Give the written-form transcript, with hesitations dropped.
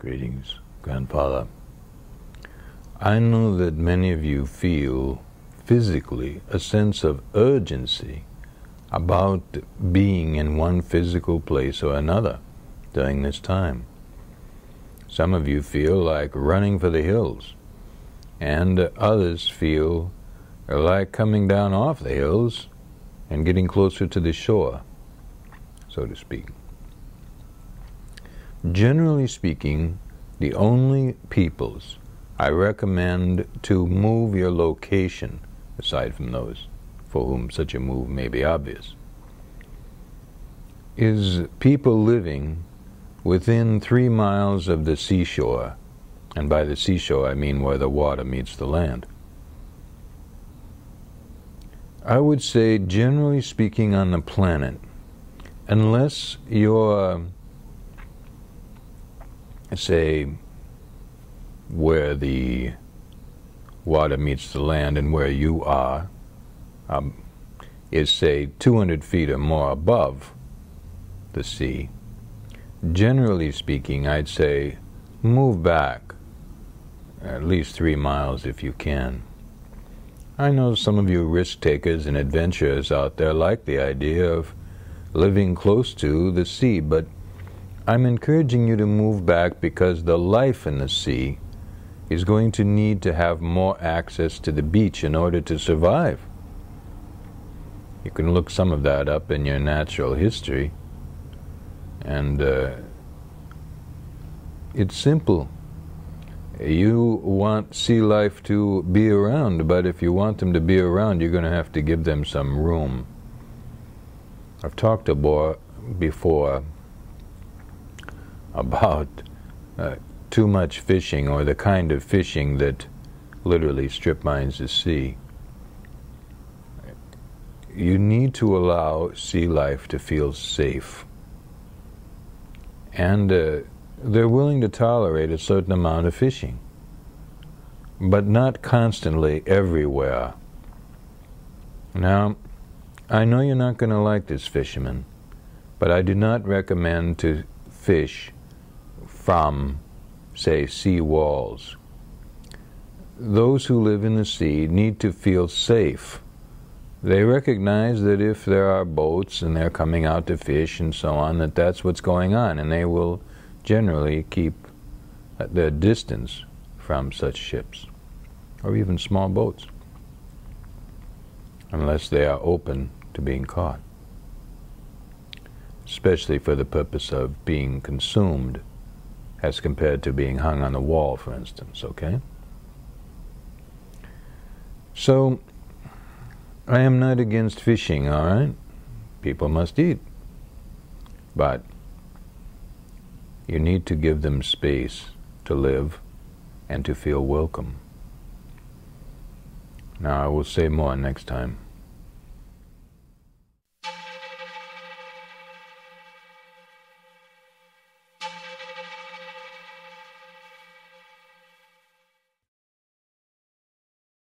Greetings, Grandfather. I know that many of you feel physically a sense of urgency about being in one physical place or another during this time. Some of you feel like running for the hills, and others feel like coming down off the hills and getting closer to the shore, so to speak. Generally speaking, the only peoples I recommend to move your location, aside from those for whom such a move may be obvious, is people living within 3 miles of the seashore, and by the seashore I mean where the water meets the land. I would say, generally speaking, on the planet, unless you're, say, where the water meets the land and where you are is, say, 200 feet or more above the sea, generally speaking, I'd say move back at least 3 miles if you can. I know some of you risk takers and adventurers out there like the idea of living close to the sea, but I'm encouraging you to move back because the life in the sea is going to need to have more access to the beach in order to survive. You can look some of that up in your natural history, and it's simple. You want sea life to be around, but if you want them to be around, you're going to have to give them some room. I've talked before about too much fishing, or the kind of fishing that literally strip mines the sea. You need to allow sea life to feel safe. And they're willing to tolerate a certain amount of fishing, but not constantly everywhere. Now, I know you're not going to like this, fisherman, but I do not recommend to fish from, say, sea walls. Those who live in the sea need to feel safe. They recognize that if there are boats and they're coming out to fish and so on, that that's what's going on, and they will generally keep their distance from such ships, or even small boats, unless they are open to being caught, especially for the purpose of being consumed as compared to being hung on the wall, for instance, okay? So, I am not against fishing, all right? People must eat. But you need to give them space to live and to feel welcome. Now, I will say more next time.